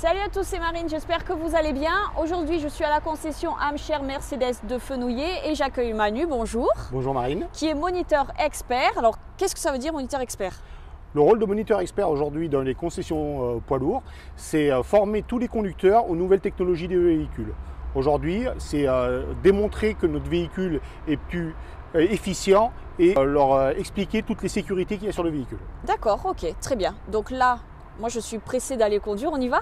Salut à tous, c'est Marine, j'espère que vous allez bien. Aujourd'hui, je suis à la concession Amscher Mercedes de Fenouillet et j'accueille Manu, bonjour. Bonjour Marine. Qui est moniteur expert. Alors, qu'est-ce que ça veut dire moniteur expert? Le rôle de moniteur expert aujourd'hui dans les concessions poids lourds, c'est former tous les conducteurs aux nouvelles technologies des véhicules. Aujourd'hui, c'est démontrer que notre véhicule est plus efficient et leur expliquer toutes les sécurités qu'il y a sur le véhicule. D'accord, ok, très bien. Donc là, moi je suis pressée d'aller conduire, on y va?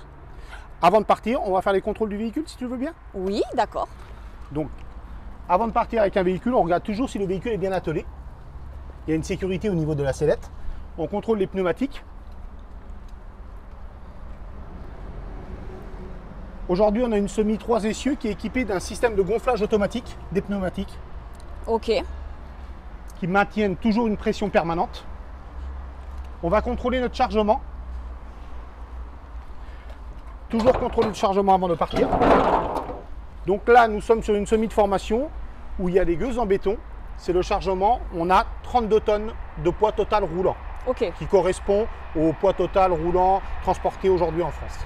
Avant de partir, on va faire les contrôles du véhicule si tu veux bien. Oui, d'accord. Donc, avant de partir avec un véhicule, on regarde toujours si le véhicule est bien attelé. Il y a une sécurité au niveau de la sellette. On contrôle les pneumatiques. Aujourd'hui, on a une Semi 3 essieux qui est équipée d'un système de gonflage automatique des pneumatiques. Ok. Qui maintiennent toujours une pression permanente. On va contrôler notre chargement. Toujours contrôler le chargement avant de partir. Donc là, nous sommes sur une semi de formation où il y a des gueuses en béton. C'est le chargement. On a 32 tonnes de poids total roulant. Ok. Qui correspond au poids total roulant transporté aujourd'hui en France.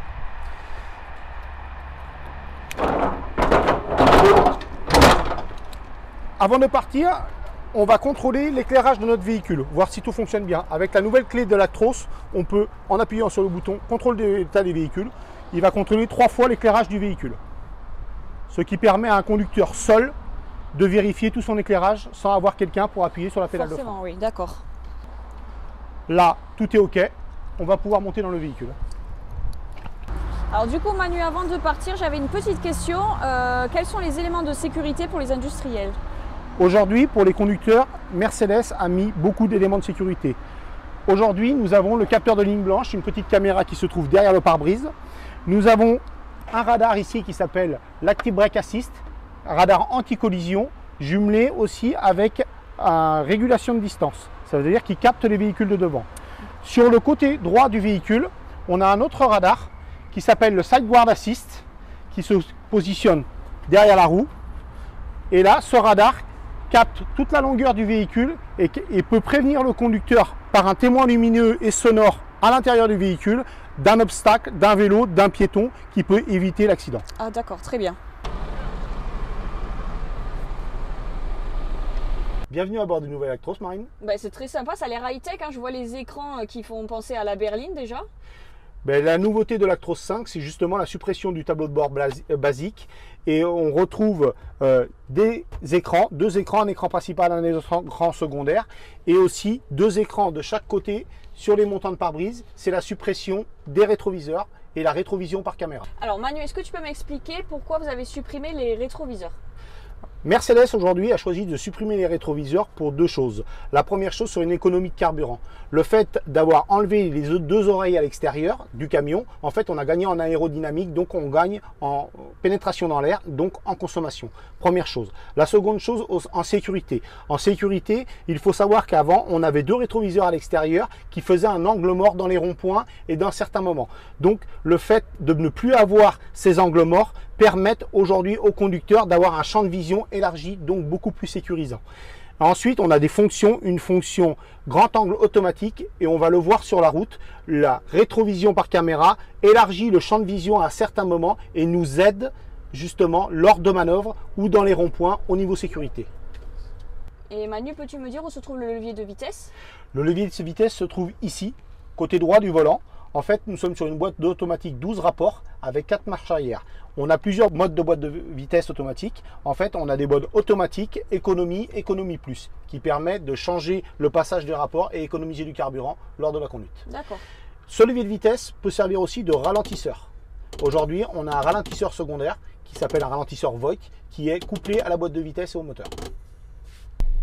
Avant de partir, on va contrôler l'éclairage de notre véhicule, voir si tout fonctionne bien. Avec la nouvelle clé de l'Actros, on peut, en appuyant sur le bouton contrôle de l'état des véhicules, il va contrôler 3 fois l'éclairage du véhicule. Ce qui permet à un conducteur seul de vérifier tout son éclairage sans avoir quelqu'un pour appuyer sur la pédale de frein. Forcément, oui, d'accord. Là, tout est OK. On va pouvoir monter dans le véhicule. Alors du coup, Manu, avant de partir, j'avais une petite question. Quels sont les éléments de sécurité pour les industriels? Aujourd'hui, pour les conducteurs, Mercedes a mis beaucoup d'éléments de sécurité. Aujourd'hui, nous avons le capteur de ligne blanche, une petite caméra qui se trouve derrière le pare-brise. Nous avons un radar ici qui s'appelle l'Active Brake Assist, un radar anti-collision, jumelé aussi avec une régulation de distance. Ça veut dire qu'il capte les véhicules de devant. Sur le côté droit du véhicule, on a un autre radar qui s'appelle le Side Guard Assist, qui se positionne derrière la roue. Et là, ce radar capte toute la longueur du véhicule et peut prévenir le conducteur par un témoin lumineux et sonore à l'intérieur du véhicule d'un obstacle, d'un vélo, d'un piéton qui peut éviter l'accident. Ah d'accord, très bien. Bienvenue à bord du nouvel Actros, Marine. Ben, c'est très sympa, ça a l'air high-tech, hein. Je vois les écrans qui font penser à la berline déjà. La nouveauté de l'Actros 5, c'est justement la suppression du tableau de bord basique et on retrouve des écrans, 2 écrans, un écran principal, un écran secondaire et aussi 2 écrans de chaque côté sur les montants de pare-brise. C'est la suppression des rétroviseurs et la rétrovision par caméra. Alors Manu, est-ce que tu peux m'expliquer pourquoi vous avez supprimé les rétroviseurs? Mercedes aujourd'hui a choisi de supprimer les rétroviseurs pour 2 choses. La première chose, sur une économie de carburant. Le fait d'avoir enlevé les 2 oreilles à l'extérieur du camion, en fait on a gagné en aérodynamique, donc on gagne en pénétration dans l'air, donc en consommation. Première chose. La seconde chose, en sécurité. En sécurité, il faut savoir qu'avant on avait 2 rétroviseurs à l'extérieur qui faisaient un angle mort dans les ronds-points et dans certains moments. Donc le fait de ne plus avoir ces angles morts permettent aujourd'hui aux conducteurs d'avoir un champ de vision élargi, donc beaucoup plus sécurisant. Ensuite, on a des fonctions, une fonction grand angle automatique et on va le voir sur la route. La rétrovision par caméra élargit le champ de vision à certains moments et nous aide justement lors de manœuvres ou dans les ronds-points au niveau sécurité. Et Manu, peux-tu me dire où se trouve le levier de vitesse? Le levier de vitesse se trouve ici, côté droit du volant. En fait, nous sommes sur une boîte d'automatique 12 rapports avec 4 marches arrière. On a plusieurs modes de boîte de vitesse automatique. En fait, on a des modes automatiques, économie, économie plus, qui permettent de changer le passage des rapports et économiser du carburant lors de la conduite. D'accord. Ce levier de vitesse peut servir aussi de ralentisseur. Aujourd'hui, on a un ralentisseur secondaire qui s'appelle un ralentisseur Voigt, qui est couplé à la boîte de vitesse et au moteur.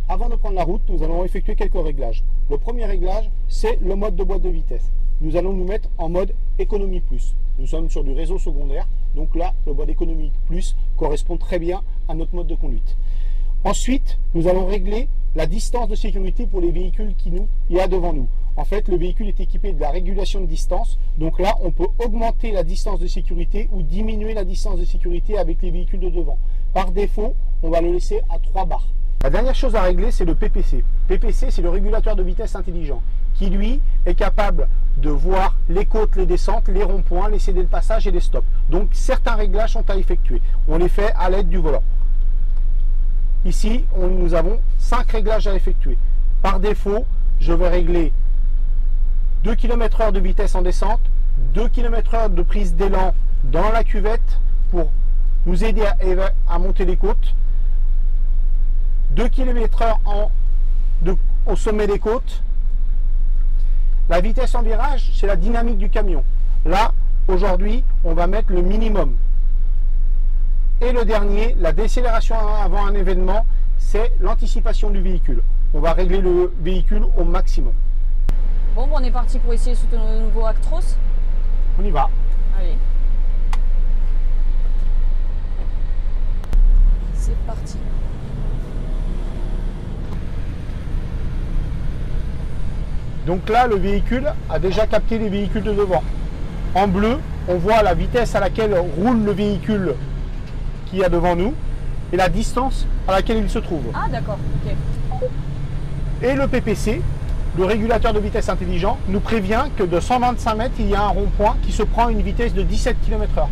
Avant de prendre la route, nous allons effectuer quelques réglages. Le premier réglage, c'est le mode de boîte de vitesse. Nous allons nous mettre en mode économie plus. Nous sommes sur du réseau secondaire, donc là, le mode économie plus correspond très bien à notre mode de conduite. Ensuite, nous allons régler la distance de sécurité pour les véhicules qu'il y a devant nous. En fait, le véhicule est équipé de la régulation de distance. Donc là, on peut augmenter la distance de sécurité ou diminuer la distance de sécurité avec les véhicules de devant. Par défaut, on va le laisser à 3 barres. La dernière chose à régler, c'est le PPC. PPC, c'est le régulateur de vitesse intelligent, qui lui est capable de voir les côtes, les descentes, les ronds-points, les céder de passage et les stops. Donc certains réglages sont à effectuer. On les fait à l'aide du volant. Ici, nous avons 5 réglages à effectuer. Par défaut, je vais régler 2 km/h de vitesse en descente, 2 km/h de prise d'élan dans la cuvette pour nous aider à monter les côtes, 2 km/h au sommet des côtes. La vitesse en virage, c'est la dynamique du camion. Là, aujourd'hui, on va mettre le minimum. Et le dernier, la décélération avant un événement, c'est l'anticipation du véhicule. On va régler le véhicule au maximum. Bon, on est parti pour essayer ce nouveau Actros. On y va. Allez. C'est parti. Donc là, le véhicule a déjà capté les véhicules de devant. En bleu, on voit la vitesse à laquelle roule le véhicule qui est devant nous et la distance à laquelle il se trouve. Ah d'accord, ok. Et le PPC, le régulateur de vitesse intelligent, nous prévient que de 125 mètres, il y a un rond-point qui se prend à une vitesse de 17 km/h.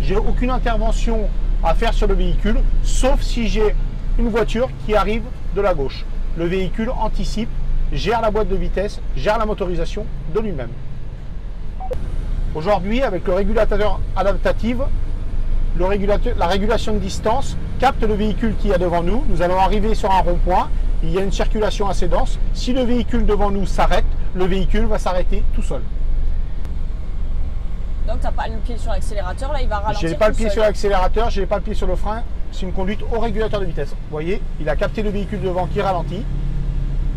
J'ai aucune intervention à faire sur le véhicule, sauf si j'ai une voiture qui arrive de la gauche. Le véhicule anticipe, gère la boîte de vitesse, gère la motorisation de lui-même. Aujourd'hui, avec le régulateur adaptatif, la régulation de distance capte le véhicule qui est devant nous. Nous allons arriver sur un rond-point. Il y a une circulation assez dense. Si le véhicule devant nous s'arrête, le véhicule va s'arrêter tout seul. Donc tu n'as pas le pied sur l'accélérateur, là il va ralentir. Je n'ai pas le pied seul. sur l'accélérateur, je n'ai pas le pied sur le frein. C'est une conduite au régulateur de vitesse. Vous voyez, il a capté le véhicule devant qui ralentit.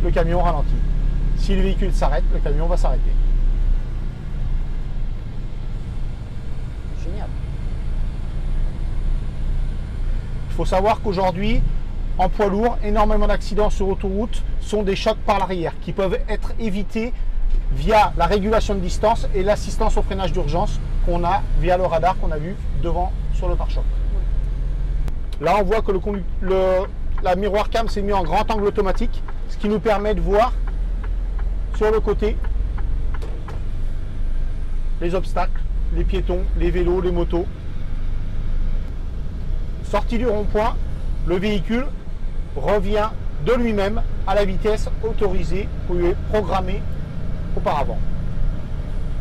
Le camion ralentit. Si le véhicule s'arrête, le camion va s'arrêter. Génial. Il faut savoir qu'aujourd'hui, en poids lourd, énormément d'accidents sur autoroute sont des chocs par l'arrière qui peuvent être évités via la régulation de distance et l'assistance au freinage d'urgence qu'on a via le radar qu'on a vu devant sur le pare-choc. Là, on voit que la miroir cam s'est mis en grand angle automatique, ce qui nous permet de voir sur le côté les obstacles, les piétons, les vélos, les motos. Sortie du rond-point, le véhicule revient de lui-même à la vitesse autorisée ou programmée auparavant.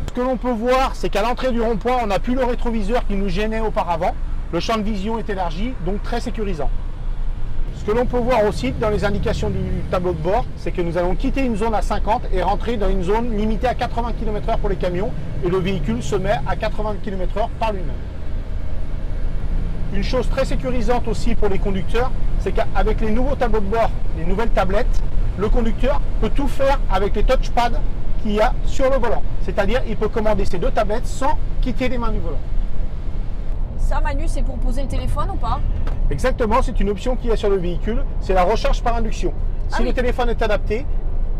Ce que l'on peut voir, c'est qu'à l'entrée du rond-point, on n'a plus le rétroviseur qui nous gênait auparavant. Le champ de vision est élargi, donc très sécurisant. Ce que l'on peut voir aussi dans les indications du tableau de bord, c'est que nous allons quitter une zone à 50 et rentrer dans une zone limitée à 80 km/h pour les camions et le véhicule se met à 80 km/h par lui-même. Une chose très sécurisante aussi pour les conducteurs, c'est qu'avec les nouveaux tableaux de bord, les nouvelles tablettes, le conducteur peut tout faire avec les touchpads qu'il y a sur le volant. C'est-à-dire il peut commander ces deux tablettes sans quitter les mains du volant. Ça, Manu, c'est pour poser le téléphone ou pas? Exactement, c'est une option qu'il y a sur le véhicule, c'est la recharge par induction. Si le téléphone est adapté,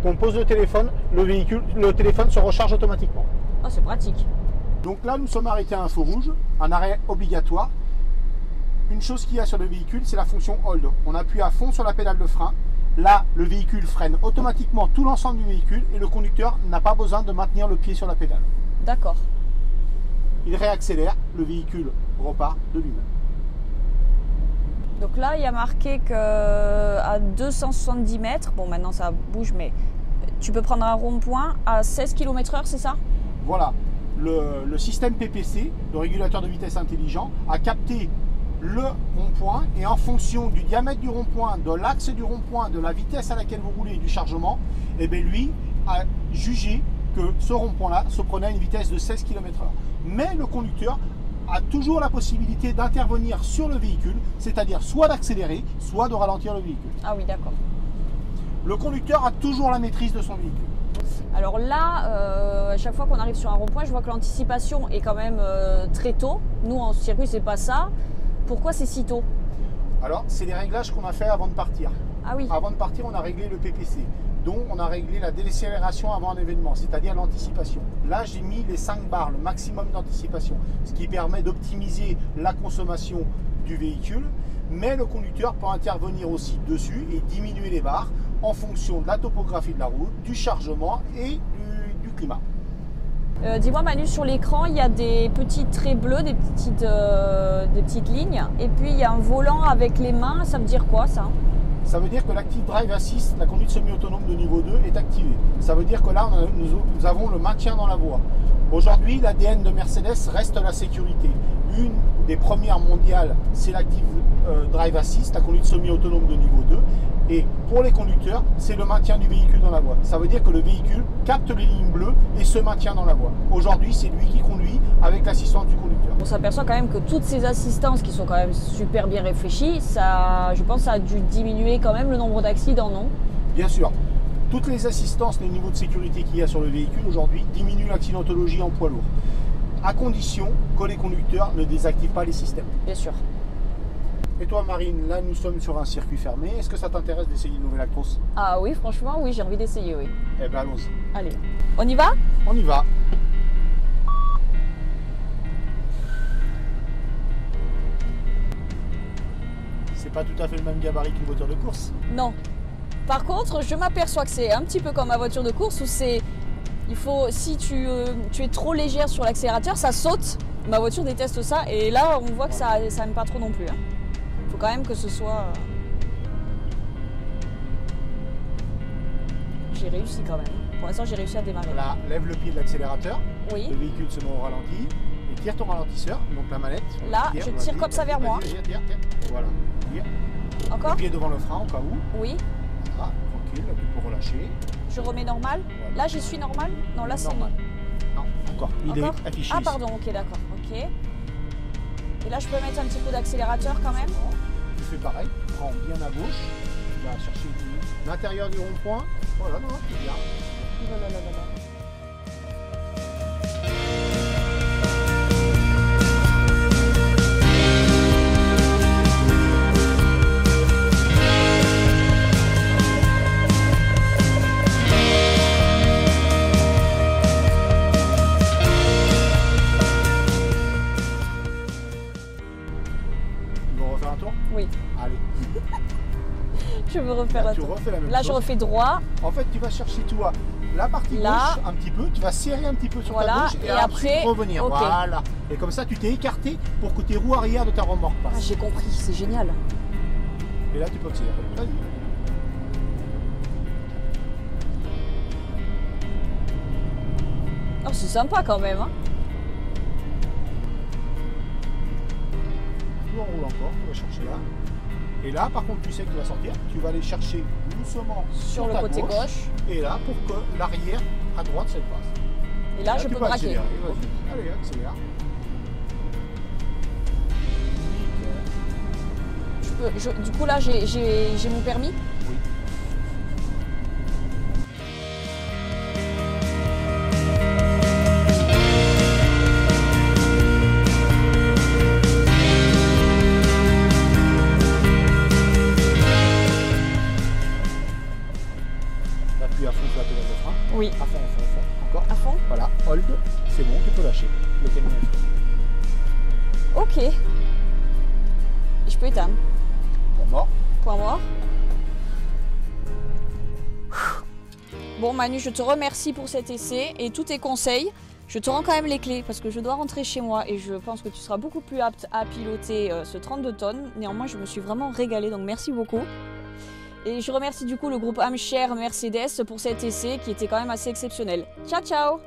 qu'on pose le téléphone, le téléphone se recharge automatiquement. Ah, c'est pratique. Donc là, nous sommes arrêtés à un feu rouge, un arrêt obligatoire. Une chose qu'il y a sur le véhicule, c'est la fonction hold. On appuie à fond sur la pédale de frein. Là, le véhicule freine automatiquement tout l'ensemble du véhicule et le conducteur n'a pas besoin de maintenir le pied sur la pédale. D'accord. Il réaccélère, le véhicule repart de lui-même. Donc là, il y a marqué qu'à 270 mètres, bon maintenant ça bouge, mais tu peux prendre un rond-point à 16 km/h, c'est ça? Voilà, le système PPC, le régulateur de vitesse intelligent, a capté le rond-point et en fonction du diamètre du rond-point, de l'axe du rond-point, de la vitesse à laquelle vous roulez et du chargement, et bien lui a jugé que ce rond-point-là se prenait à une vitesse de 16 km/h. Mais le conducteur a toujours la possibilité d'intervenir sur le véhicule, c'est-à-dire soit d'accélérer, soit de ralentir le véhicule. Ah oui, d'accord. Le conducteur a toujours la maîtrise de son véhicule. Alors là, à chaque fois qu'on arrive sur un rond-point, je vois que l'anticipation est quand même très tôt. Nous, en circuit, c'est pas ça. Pourquoi c'est si tôt? Alors, c'est les réglages qu'on a fait avant de partir. Ah oui. Avant de partir, on a réglé le PPC. Donc, on a réglé la décélération avant un événement, c'est-à-dire l'anticipation. Là, j'ai mis les 5 bars, le maximum d'anticipation, ce qui permet d'optimiser la consommation du véhicule, mais le conducteur peut intervenir aussi dessus et diminuer les barres en fonction de la topographie de la route, du chargement et du climat. Dis-moi Manu, sur l'écran, il y a des petits traits bleus, des petites lignes, et puis il y a un volant avec les mains, ça veut dire quoi ça? Ça veut dire que l'Active Drive Assist, la conduite semi-autonome de niveau 2, est activée. Ça veut dire que là, nous avons le maintien dans la voie. Aujourd'hui, l'ADN de Mercedes reste la sécurité. Une des premières mondiales, c'est l'Active Drive Assist, la conduite semi-autonome de niveau 2. Et pour les conducteurs, c'est le maintien du véhicule dans la voie. Ça veut dire que le véhicule capte les lignes bleues et se maintient dans la voie. Aujourd'hui, c'est lui qui conduit avec l'assistance du conducteur. On s'aperçoit quand même que toutes ces assistances qui sont quand même super bien réfléchies, ça, je pense que ça a dû diminuer quand même le nombre d'accidents, non? Bien sûr. Toutes les assistances, les niveaux de sécurité qu'il y a sur le véhicule aujourd'hui diminuent l'accidentologie en poids lourd. À condition que les conducteurs ne désactivent pas les systèmes. Bien sûr. Et toi Marine, là nous sommes sur un circuit fermé. Est-ce que ça t'intéresse d'essayer une nouvelle Actros? Ah oui, franchement, oui, j'ai envie d'essayer, oui. Eh bien allons-y. Allez, on y va? On y va. C'est pas tout à fait le même gabarit qu'une voiture de course. Non. Par contre, je m'aperçois que c'est un petit peu comme ma voiture de course où c'est... Il faut, si tu es trop légère sur l'accélérateur, ça saute. Ma voiture déteste ça et là, on voit que ça n'aime pas trop non plus. Il faut quand même que ce soit... J'ai réussi quand même. Pour l'instant, j'ai réussi à démarrer. Là, lève le pied de l'accélérateur. Oui. Le véhicule se met au ralenti. Et tire ton ralentisseur, donc la manette. Là, je tire comme ça vers moi. Tire. Voilà. Tire. Encore? Le pied devant le frein, au cas où. Oui. Voilà, tranquille, là, tu peux relâcher. Je remets normal. Voilà. Là, j'y suis normal? Non, là, c'est... Normal. Non, encore. Il Encore? est affiché Ah, ici. pardon, ok, d'accord. Ok. Et là, je peux mettre un petit peu d'accélérateur quand même? Tu fais pareil, tu prends bien à gauche, tu vas chercher l'intérieur du rond-point. Voilà, non, c'est bien. Oh là là là là. Tu veux refaire un tour? Oui, Allez. je veux refaire Là, un tu tour. refais la même Là, chose. je refais droit. En fait, tu vas chercher, tu vois, la partie Là. gauche un petit peu, tu vas serrer un petit peu sur Voilà, ta gauche et ensuite après, revenir. ok. Voilà. Et comme ça, tu t'es écarté pour que tes roues arrière de ta remorque Ah, passent. j'ai compris, c'est génial. Et là, tu peux accélérer. Vas-y. Oh, c'est sympa quand même. Hein. Tu enroules encore, tu vas chercher là. Et là, par contre, tu sais que tu vas sortir. Tu vas aller chercher doucement Sur le ta côté gauche. Et là, pour que l'arrière à droite, ça passe. Et là, je tu peux braquer. accélérer. Vas-y. Allez, accélère. Du coup, là, j'ai mon permis. Oui. Appuie à fond sur la pédale de frein. Oui. À fond. Encore. À fond. Voilà, hold. C'est bon, tu peux lâcher. Le camion est fait. Ok. Et je peux éteindre. Bon, mort. Point mort. Bon Manu, je te remercie pour cet essai et tous tes conseils. Je te rends quand même les clés parce que je dois rentrer chez moi et je pense que tu seras beaucoup plus apte à piloter ce 32 tonnes. Néanmoins, je me suis vraiment régalée, donc merci beaucoup. Et je remercie du coup le groupe Amshare Mercedes pour cet essai qui était quand même assez exceptionnel. Ciao ciao!